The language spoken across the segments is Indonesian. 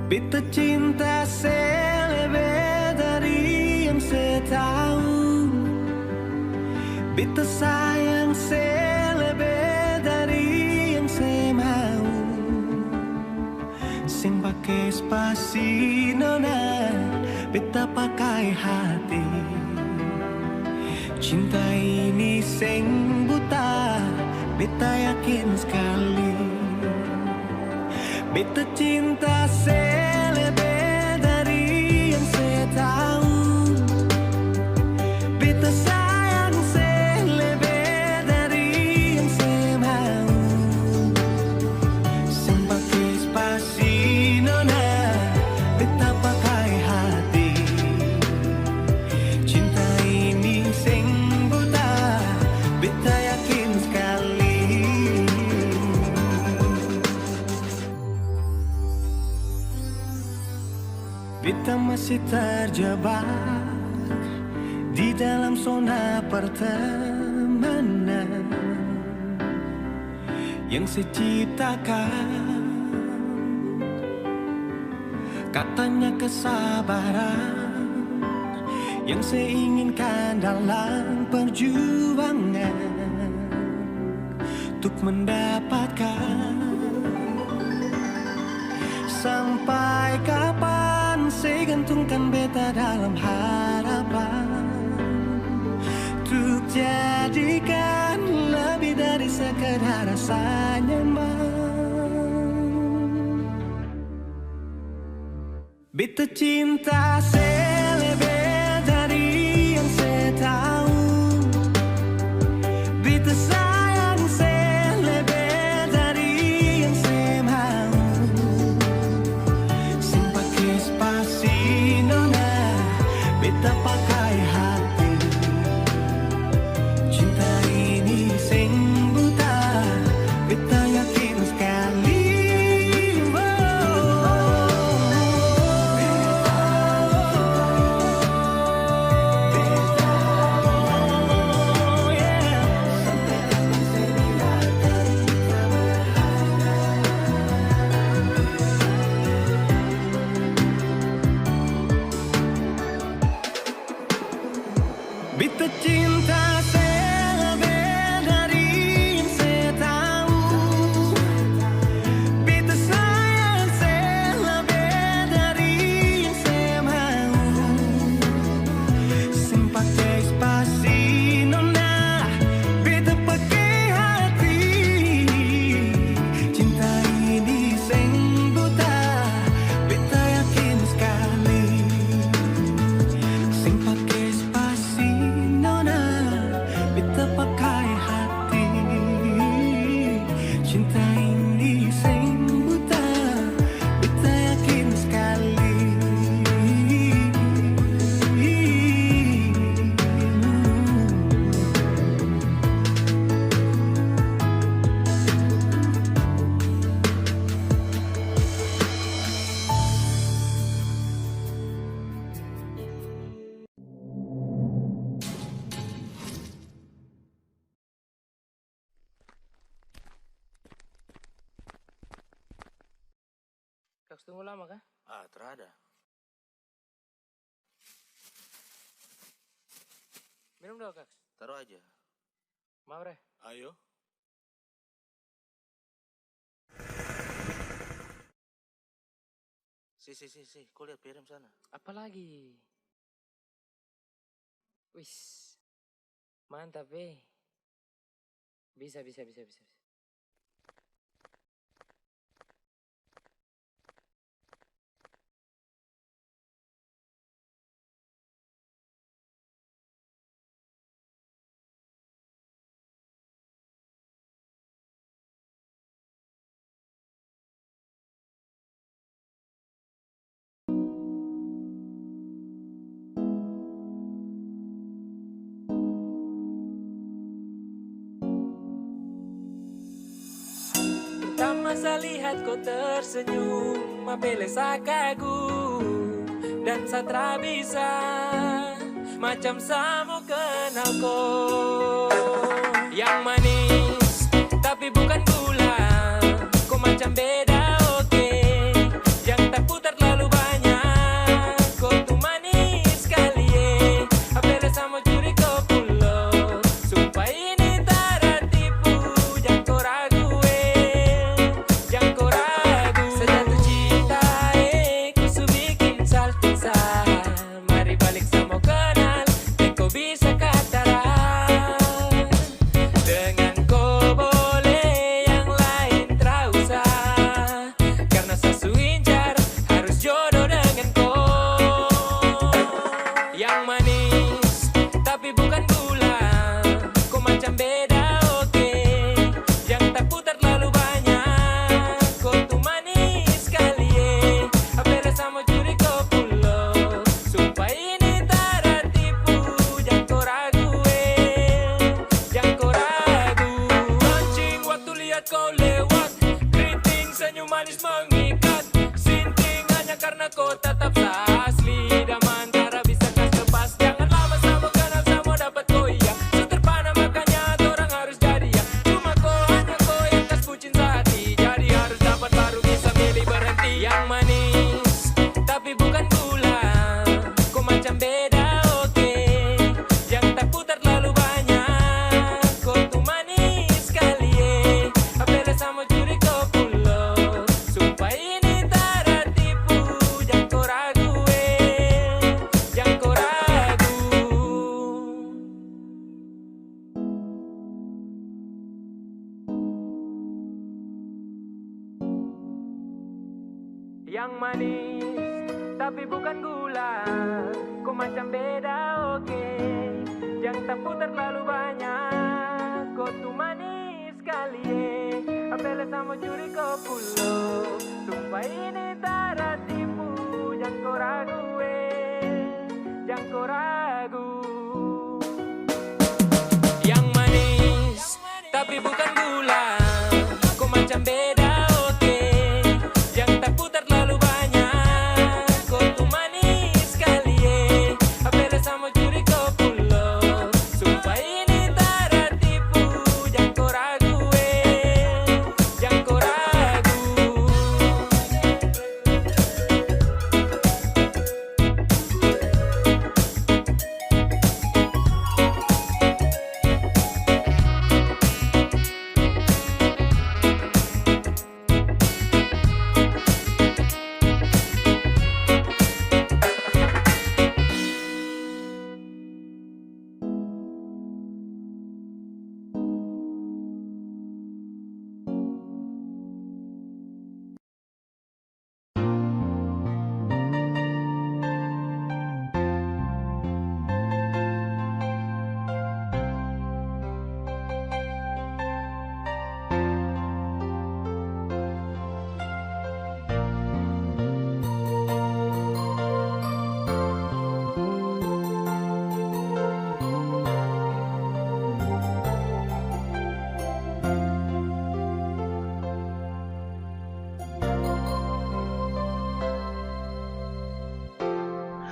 Beta cinta selebih dari yang saya tahu. Beta sayang selebih dari yang saya mau. Sing pakai spasi nona, beta pakai hati. Cinta ini sing buta, beta yakin sekali. Beta cinta selebih dari yang saya tahu. Beta sayang selebih dari yang saya mau. Sing pakai spasi nona, beta pakai hati. Cinta ini sing buta, beta yakin sekali. Beta masih terjebak di dalam zona pertemanan yang saya ciptakan. Katanya kesabaran yang saya inginkan dalam perjuangan untuk mendapatkan. Sampai kapan saya gantungkan beta dalam harapan untuk jadikan lebih dari sekedar rasa nyaman. Beta cinta selebih dari yang saya tahu. Beta sayang selebih dari yang saya mau. Sing pakai spasi nona, beta pakai hati. Cinta ini sing buta, beta yakin sekali. Beta cinta selebih dari yang saya tahu. Beta sayang selebih dari yang saya mau. Sing pakai spasi nona, beta pakai hati. Cinta ini sing buta, beta yakin sekali. Sing pakai spasi nona, beta pakai hati. Cinta ini sing buta, beta yakin sekali. Kaks tunggu lama kah? Terada. Minum dong Kaks. Taruh aja. Mau Reh? Ayo. Si, kau lihat PM sana. Apa lagi? Wis. Mantap Bisa. Pertama saya lihat kau tersenyum, apele kagum dan satra bisa macam samo kenal kau. Yang manis tapi bukan gula, kau macam beda oke. Yang tak putar saat kau lewat. Keriting senyum manis mengikat. Sinting hanya karena kau tetap asli. Daman antara bisa kas lepas. Jangan lama sama kenal sama dapat kau iya. Seterpana makanya orang harus jadi ya. Cuma kau hanya kau yang kas bucin sehati. Jadi harus dapat baru bisa milih berhenti. Yang manis tapi bukan gula. Kau macam beda oke. Yang tak putar terlalu banyak. Kau tuh manis sekali apela sama curi kau pulau. Sumpah ini tak tipu. Jangan kau ragu jangan kau ragu. Yang manis tapi bukan gula. Kau macam beda oke. Yang tak putar terlalu banyak. Kau tuh manis sekali apela sama curi kau pulau. Sumpah ini tak tipu. Jangan kau ragu jangan kau ragu. Yang manis tapi bukan gula. Kau macam beda oke. Yang tak putar terlalu banyak. Kau tuh manis sekali apela sama curi kau pulau. Sumpah ini tak tipu. Jangan kau ragu jangan kau ragu.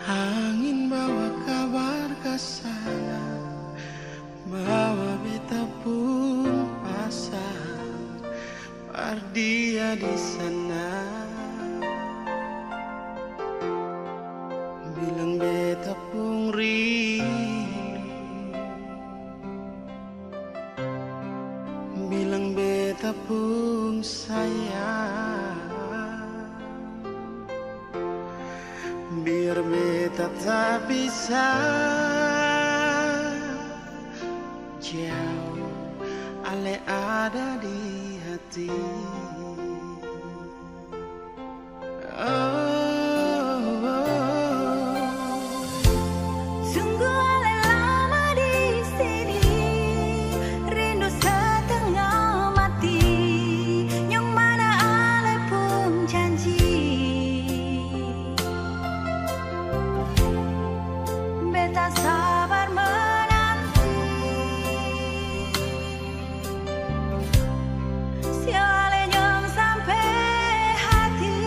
Angin bawa kabar ke sana, bawa beta pun pasang, dia di sana. Bilang beta pun rindu, bilang beta pun sayang. Biar beta tak bisa jauh, ale ada di hati. Sungguh ale lama di sini, rindu setengah mati. Yang mana ale pun janji, beta sabar menanti. Siale nyong sampai hati.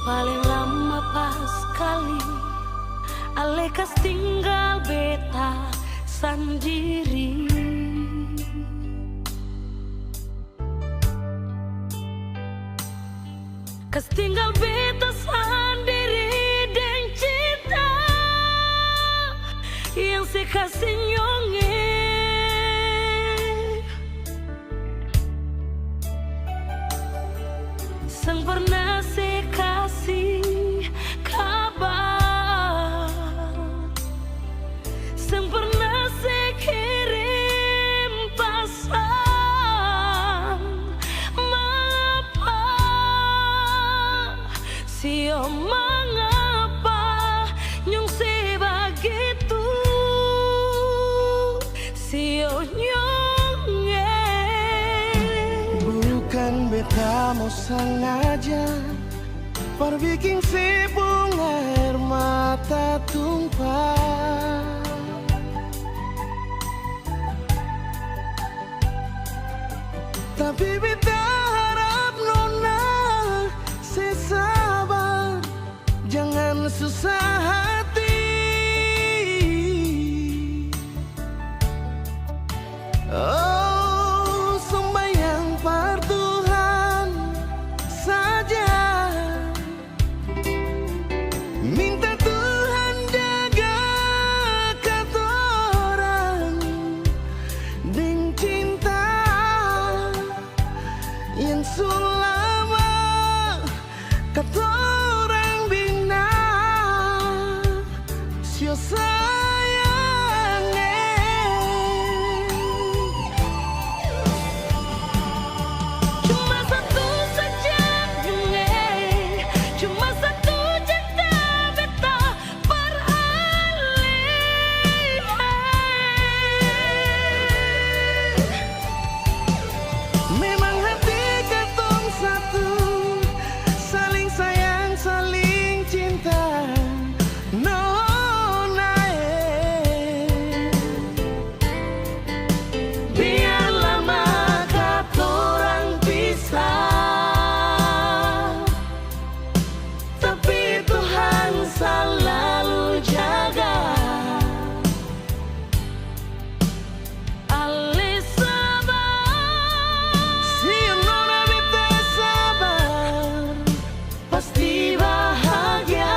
paling lama pas kali alekas tinggal beta sendiri. Kas tinggal beta sendiri dan cinta yang saya kasih nyonge. Sang pernah saya kasih kabar, sang pernah saya kirim pesan. Mengapa, sio mengapa nyong sebegitu, sio nyonge. Bukan beta mau sengaja perbikin si bunga air mata tumpah, tapi beta harap nona sesabar, jangan susah hati. Oh, sembahyang par Tuhan saja, minta Tuhan jaga katorang dengan cinta yang selama katorang bina. Sio sayang, Cuma satu saja nyonge, cuma satu cinta beta beralih. memang hati katong satu, saling sayang, saling cinta. Nona, Biar lama katorang pisah, tapi Tuhan selalu jaga. Ale sabar, si nona beta sabar, pasti bahagia.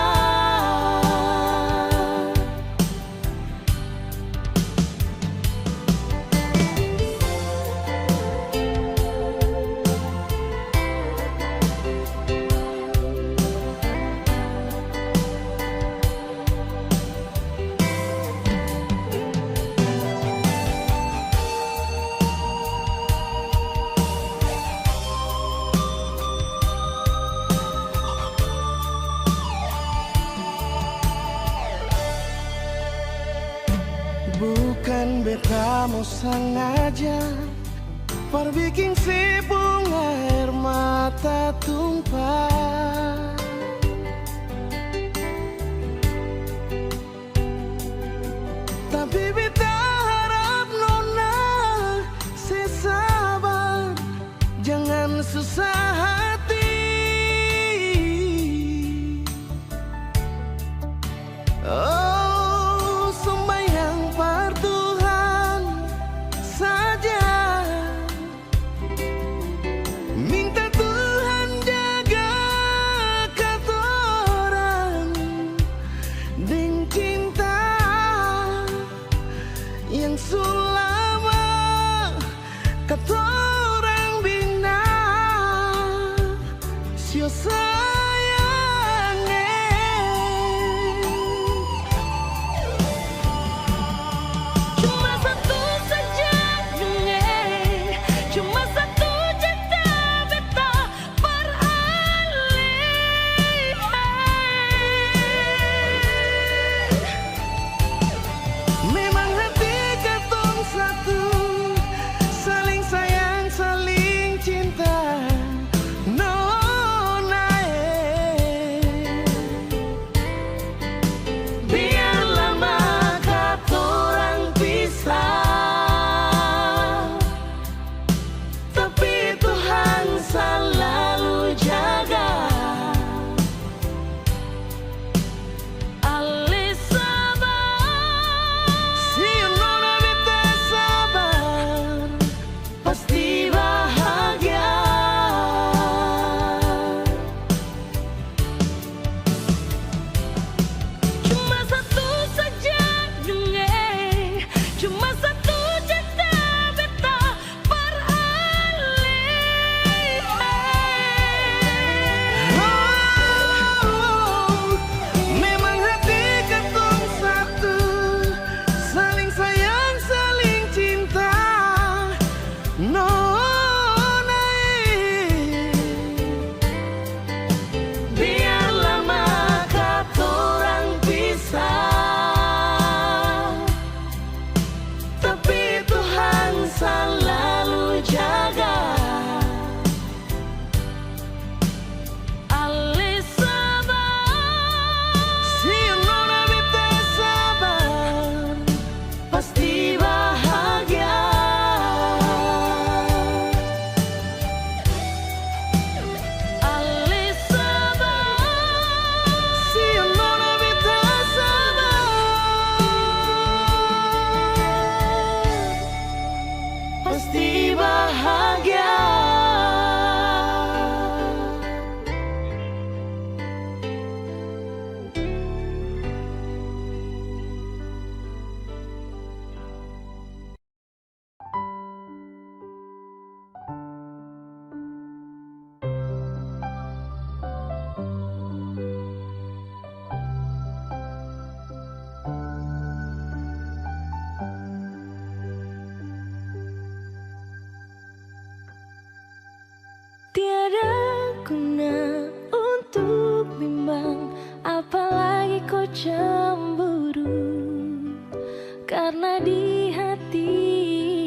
bukan beta mau sengaja perbikin si bunga air mata tumpah, tapi beta harap nona sesabar, jangan susah hati. Oh, sembahyang par Tuhan saja, minta Tuhan jaga katorang dengan cinta yang selama katorang bina. berguna untuk bimbang, apalagi kau cemburu. Karena di hati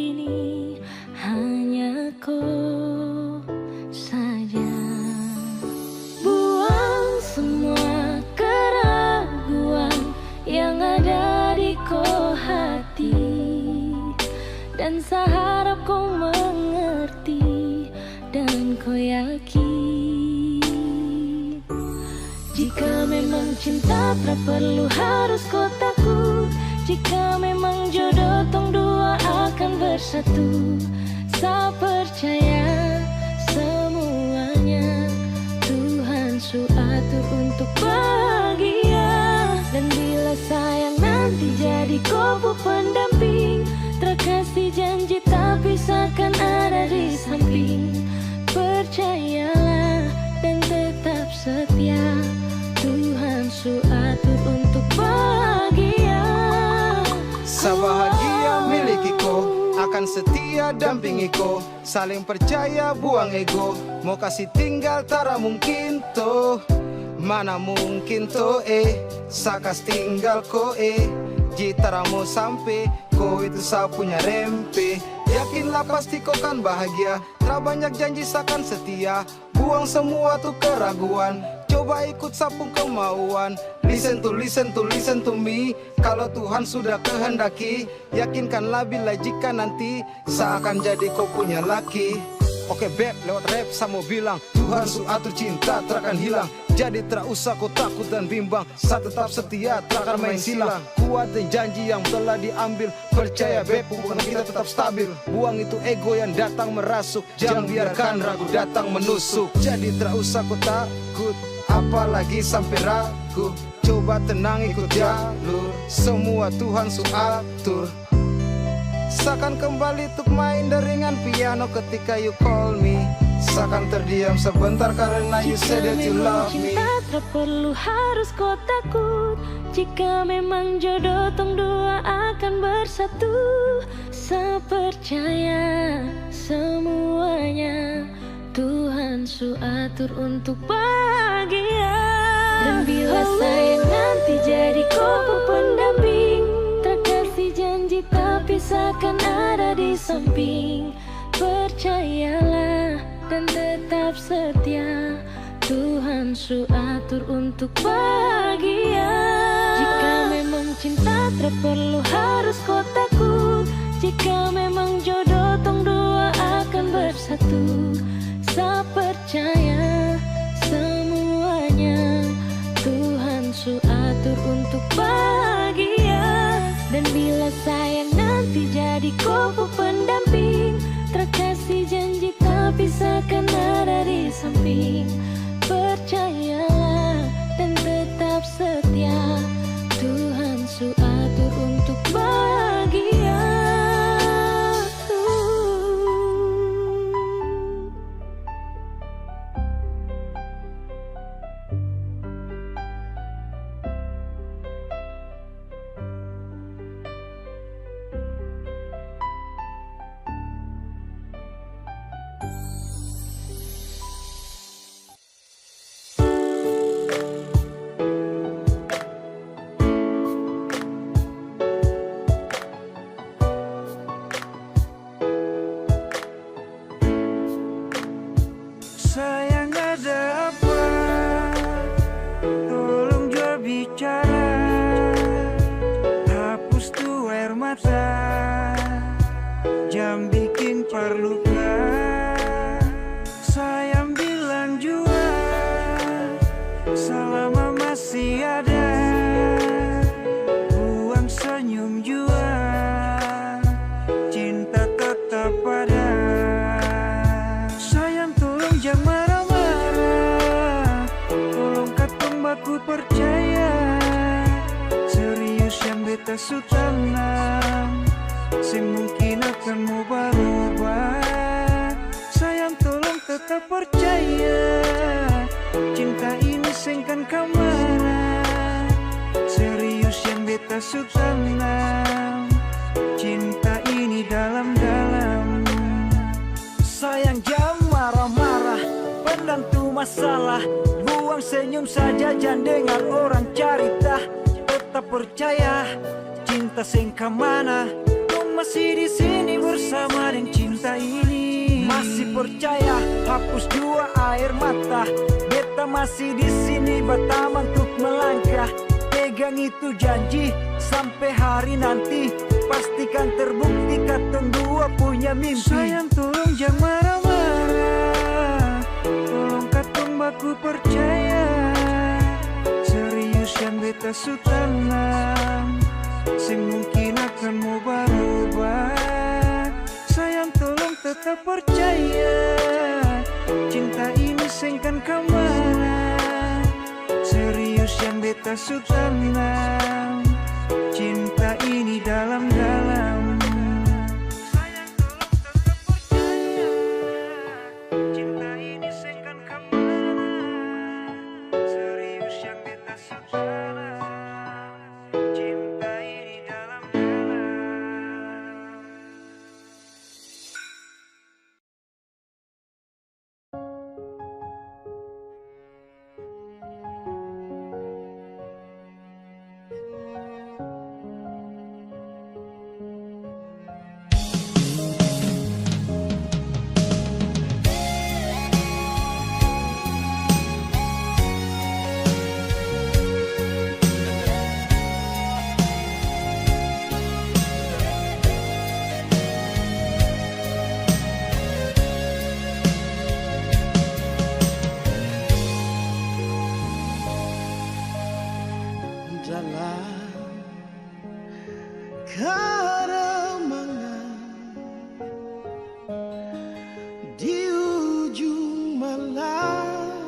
ini hanya kau saja. Buang semua keraguan yang ada di kau hati, dan saya harap kau mengerti dan kau yakin. Jika memang cinta tak perlu harus kau takut, jika memang jodoh tong dua akan bersatu. Saya percaya semuanya Tuhan su atur untuk bahagia. Dan bila sayang nanti jadi kau pendamping, terkasih janji tapi seakan ada di samping. Percayalah dan tetap setia, Tuhan su atur untuk bahagia. Sebahagia milikiku, akan setia dampingiku. Saling percaya buang ego, mau kasih tinggal tara mungkin toh. Mana mungkin toh sakas tinggal ko jitara mau sampai ko itu saya punya rempe. Yakinlah pasti kau kan bahagia, tak banyak janji sakan setia. Buang semua tuh keraguan, coba ikut sapung kemauan. Listen to me. Kalau Tuhan sudah kehendaki, yakinkanlah bila jika nanti seakan jadi kau punya laki. Oke beb, lewat rap saya mau bilang, Tuhan su atur cinta takkan hilang. Jadi tak usah kau takut dan bimbang, saya tetap setia takkan main silang. Kuat dan janji yang telah diambil, percaya beb hubungan kita tetap stabil. Buang itu ego yang datang merasuk, jangan biarkan ragu datang menusuk. Jadi tak usah kau takut, apalagi sampai ragu. Coba tenang ikut jalur, semua Tuhan su atur. Seakan kembali untuk main deringan piano ketika you call me. Seakan terdiam sebentar karena you said that you love me. Jika memang cinta tak perlu harus kau takut, jika memang jodoh tong dua akan bersatu. Saya percaya semuanya Tuhan su atur untuk bahagia. Dan bila sayang nanti jadi kau pendamping, terkasih janji tapi seakan ada di samping. Percayalah dan tetap setia, Tuhan su atur untuk bahagia. Jika memang cinta tak perlu harus kau takut, jika memang jodoh tong dua akan bersatu. Saya percaya semuanya Tuhan su atur untuk bahagia. Dan bila sayang nanti jadi kau pendamping, terkasih janji tapi seakan ada di samping. Percayalah dan tetap setia, Tuhan su atur untuk bahagia. Sayang ada apa? Tolong jual bicara, hapus tuh air mata, jam bikin perluka. Sayang bilang jua, selama masih ada, buang senyum jua, cinta tetap ada. Jangan marah-marah, tolong katong baku percaya. Serius yang beta su tanam, semungkin akan mau berubah. Sayang tolong tetap percaya, cinta ini sengkan kamara. Serius yang beta su tanam, cinta ini dalam-dalam. Sayang jangan marah-marah, pendam tu masalah. Buang senyum saja, jangan dengar orang cerita. Tetap percaya, cinta sing kemana. Kau masih di sini bersama dengan cinta ini. Masih percaya, hapus jua air mata. Beta masih di sini bertaman untuk melangkah. Pegang itu janji sampai hari nanti. Pastikan terbukti katong dua punya mimpi. Sayang tolong jangan marah-marah. Tolong katong baku percaya. Serius yang beta su tanam. Sing mungkin akan mau berubah. Sayang tolong tetap percaya. Cinta ini singkan kemana. Serius yang beta su tanam. Cinta ini dalam-dalam. Sayang tolong tetap percaya. Cinta ini singkan kemana. Serius yang beta su tanam. Cinta ini dalam-dalam. Dalam keremangan di ujung malam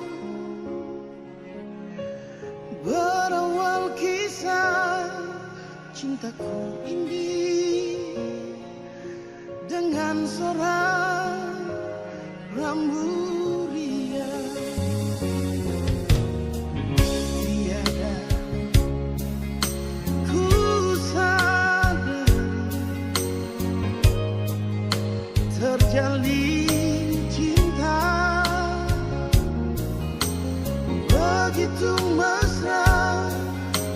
berawal kisah cintaku ini dengan seorang rambu riang. Tiada ku sadar terjalin cinta begitu mesra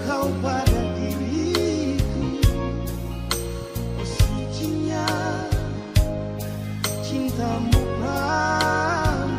kau pada diriku. Oh, sucinya cintamu padaku.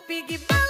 pigi